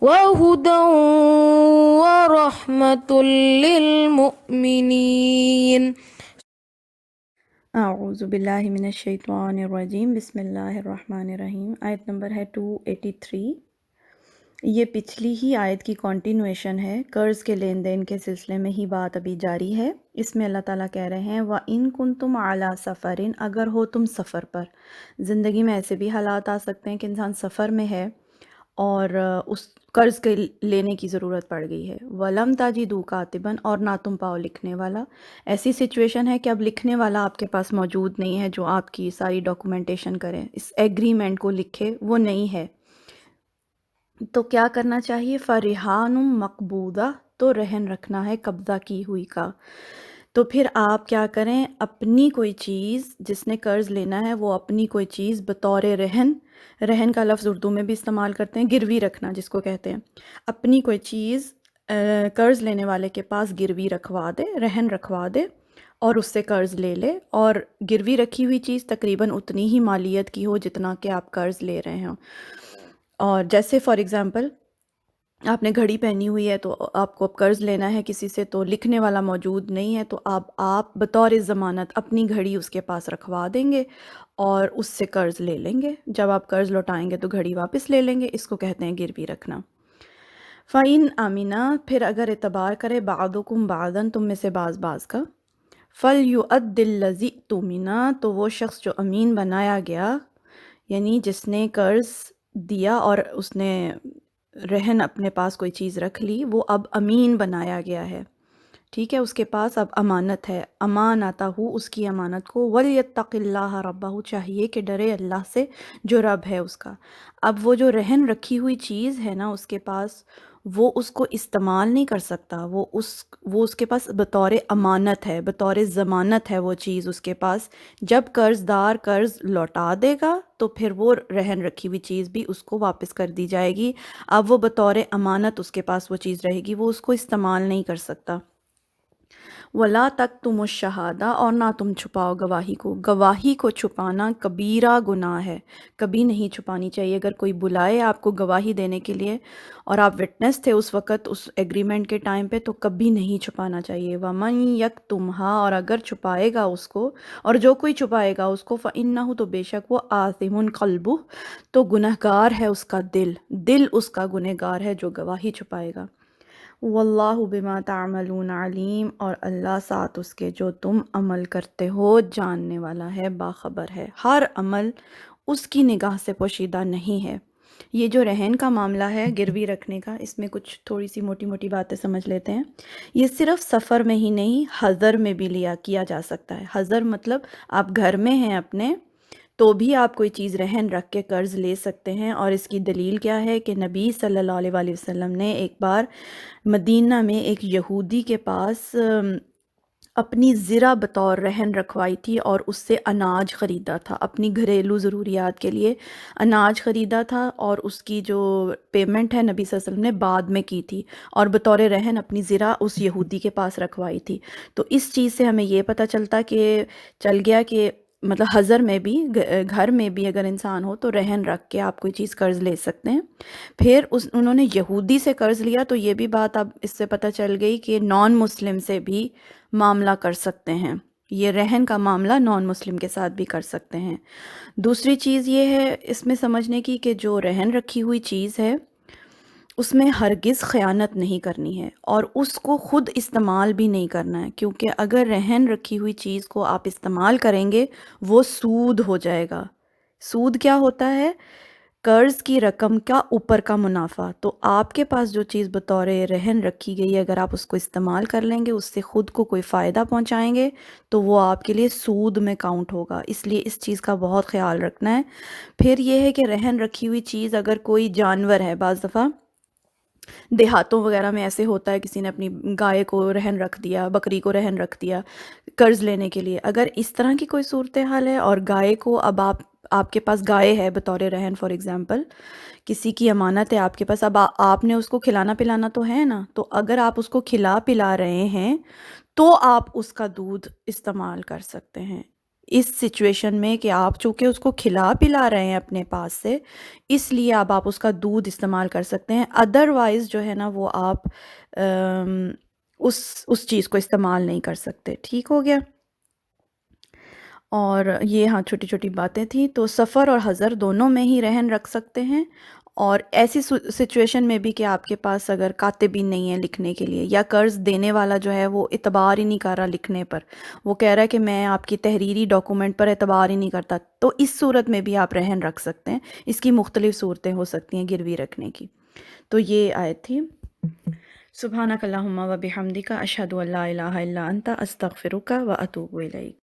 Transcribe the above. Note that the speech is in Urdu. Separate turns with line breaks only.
وهدى ورحمة للمؤمنين.
اعوذ باللہ من الشیطان الرجیم، بسم اللہ الرحمن الرحیم۔ آیت نمبر ہے 283۔ یہ پچھلی ہی آیت کی کنٹینویشن ہے، قرض کے لین دین کے سلسلے میں ہی بات ابھی جاری ہے۔ اس میں اللہ تعالیٰ کہہ رہے ہیں وَإِن كُنتُمْ عَلَىٰ سَفَرٍ، اگر ہو تم سفر پر۔ زندگی میں ایسے بھی حالات آ سکتے ہیں کہ انسان سفر میں ہے اور اس قرض کے لینے کی ضرورت پڑ گئی ہے۔ وَلَمْ تَجِدُوا كَاتِبًا، اور نہ تم پاؤ لکھنے والا۔ ایسی سچویشن ہے کہ اب لکھنے والا آپ کے پاس موجود نہیں ہے جو آپ کی ساری ڈاکومنٹیشن کرے، اس ایگریمنٹ کو لکھے، وہ نہیں ہے۔ تو کیا کرنا چاہیے؟ فَرِحَانٌ مَقْبُوضَہ، تو رہن رکھنا ہے قبضہ کی ہوئی کا۔ تو پھر آپ کیا کریں؟ اپنی کوئی چیز، جس نے قرض لینا ہے وہ اپنی کوئی چیز بطور رہن، رہن کا لفظ اردو میں بھی استعمال کرتے ہیں، گروی رکھنا جس کو کہتے ہیں، اپنی کوئی چیز قرض لینے والے کے پاس گروی رکھوا دے، رہن رکھوا دے اور اس سے قرض لے لے، اور گروی رکھی ہوئی چیز تقریباً اتنی ہی مالیت کی ہو جتنا کہ آپ قرض لے رہے ہوں۔ اور جیسے فار ایگزامپل آپ نے گھڑی پہنی ہوئی ہے تو آپ کو اب قرض لینا ہے کسی سے، تو لکھنے والا موجود نہیں ہے، تو آپ بطور ضمانت اپنی گھڑی اس کے پاس رکھوا دیں گے اور اس سے قرض لے لیں گے۔ جب آپ قرض لوٹائیں گے تو گھڑی واپس لے لیں گے، اس کو کہتے ہیں گروی رکھنا۔ فَإِنْ أَمِنَا، پھر اگر اعتبار کرے بعضکم بعضاً، تم میں سے بعض بعض کا، فَلْيُؤَدِّ الَّذِي اؤْتُمِنَ، تو وہ شخص جو امین بنایا گیا، یعنی جس نے قرض دیا اور اس نے رہن اپنے پاس کوئی چیز رکھ لی، وہ اب امین بنایا گیا ہے، ٹھیک ہے، اس کے پاس اب امانت ہے، امانتہ، اس کی امانت کو، وَلْيَتَّقِ اللَّهَ رَبَّهُ، چاہیے کہ ڈرے اللہ سے جو رب ہے اس کا۔ اب وہ جو رہن رکھی ہوئی چیز ہے نا اس کے پاس، وہ اس کو استعمال نہیں کر سکتا، وہ اس کے پاس بطور امانت ہے، بطور ضمانت ہے وہ چیز اس کے پاس۔ جب قرض دار قرض لوٹا دے گا تو پھر وہ رہن رکھی ہوئی چیز بھی اس کو واپس کر دی جائے گی۔ اب وہ بطور امانت اس کے پاس وہ چیز رہے گی، وہ اس کو استعمال نہیں کر سکتا۔ وَلَا تَكْتُمُوا الشَّهَادَةَ، اور نہ تم چھپاؤ گواہی کو۔ گواہی کو چھپانا کبیرہ گناہ ہے، کبھی نہیں چھپانی چاہیے۔ اگر کوئی بلائے آپ کو گواہی دینے کے لیے اور آپ وٹنس تھے اس وقت اس ایگریمنٹ کے ٹائم پہ، تو کبھی نہیں چھپانا چاہیے۔ وَمَن يَكْتُمْهَا، اور اگر چھپائے گا اس کو، اور جو کوئی چھپائے گا اس کو، فَإِنَّهُ، تو بے شک وہ آثم قلبہ، تو گنہگار ہے اس کا دل، دل اس کا گنہگار ہے جو گواہی چھپائے گا۔ واللہ بما تعملون علیم، اور اللہ ساتھ اس کے جو تم عمل کرتے ہو جاننے والا ہے، باخبر ہے۔ ہر عمل اس کی نگاہ سے پوشیدہ نہیں ہے۔ یہ جو رہن کا معاملہ ہے گروی رکھنے کا، اس میں کچھ تھوڑی سی موٹی موٹی باتیں سمجھ لیتے ہیں۔ یہ صرف سفر میں ہی نہیں، حضر میں بھی کیا جا سکتا ہے۔ حضر مطلب آپ گھر میں ہیں اپنے، تو بھی آپ کوئی چیز رہن رکھ کے قرض لے سکتے ہیں، اور اس کی دلیل کیا ہے کہ نبی صلی اللہ علیہ وآلہ وسلم نے ایک بار مدینہ میں ایک یہودی کے پاس اپنی زرہ بطور رہن رکھوائی تھی، اور اس سے اناج خریدا تھا، اپنی گھریلو ضروریات کے لیے اناج خریدا تھا، اور اس کی جو پیمنٹ ہے نبی صلی اللہ علیہ وسلم نے بعد میں کی تھی، اور بطور رہن اپنی زرہ اس یہودی کے پاس رکھوائی تھی۔ تو اس چیز سے ہمیں یہ پتہ چل گیا کہ مطلب حضر میں بھی، گھر میں بھی اگر انسان ہو تو رہن رکھ کے آپ کوئی چیز قرض لے سکتے ہیں۔ پھر انہوں نے یہودی سے قرض لیا، تو یہ بھی بات اب اس سے پتہ چل گئی کہ نان مسلم سے بھی معاملہ کر سکتے ہیں، یہ رہن کا معاملہ نان مسلم کے ساتھ بھی کر سکتے ہیں۔ دوسری چیز یہ ہے اس میں سمجھنے کی کہ جو رہن رکھی ہوئی چیز ہے اس میں ہرگز خیانت نہیں کرنی ہے، اور اس کو خود استعمال بھی نہیں کرنا ہے، کیونکہ اگر رہن رکھی ہوئی چیز کو آپ استعمال کریں گے وہ سود ہو جائے گا۔ سود کیا ہوتا ہے؟ قرض کی رقم کا اوپر کا منافع۔ تو آپ کے پاس جو چیز بطور رہن رکھی گئی ہے، اگر آپ اس کو استعمال کر لیں گے، اس سے خود کو کوئی فائدہ پہنچائیں گے، تو وہ آپ کے لیے سود میں کاؤنٹ ہوگا۔ اس لیے اس چیز کا بہت خیال رکھنا ہے۔ پھر یہ ہے کہ رہن رکھی ہوئی چیز، اگر کوئی جانور ہے، بعض دفعہ دیہاتوں وغیرہ میں ایسے ہوتا ہے، کسی نے اپنی گائے کو رہن رکھ دیا، بکری کو رہن رکھ دیا قرض لینے کے لیے۔ اگر اس طرح کی کوئی صورتحال ہے اور گائے کو اب آپ کے پاس گائے ہے بطور رہن، فار ایگزامپل کسی کی امانت ہے آپ کے پاس، اب آپ نے اس کو کھلانا پلانا تو ہے نا، تو اگر آپ اس کو کھلا پلا رہے ہیں تو آپ اس کا دودھ استعمال کر سکتے ہیں۔ اس سچویشن میں کہ آپ چونکہ اس کو کھلا پلا رہے ہیں اپنے پاس سے، اس لیے اب آپ اس کا دودھ استعمال کر سکتے ہیں، ادروائز جو ہے نا وہ آپ ام، اس چیز کو استعمال نہیں کر سکتے. ٹھیک ہو گیا؟ اور یہ ہاں چھوٹی چھوٹی باتیں تھیں. تو سفر اور حضر دونوں میں ہی رہن رکھ سکتے ہیں، اور ایسی سچویشن میں بھی کہ آپ کے پاس اگر کاتبین نہیں ہے لکھنے کے لیے، یا قرض دینے والا جو ہے وہ اعتبار ہی نہیں کر رہا لکھنے پر، وہ کہہ رہا ہے کہ میں آپ کی تحریری ڈاکومنٹ پر اعتبار ہی نہیں کرتا، تو اس صورت میں بھی آپ رہن رکھ سکتے ہیں. اس کی مختلف صورتیں ہو سکتی ہیں گروی رکھنے کی. تو یہ آیت تھی. سبحانک اللہم و بحمدک اشہد ان لا الہ الا انت استغفرک و اتوب الیک.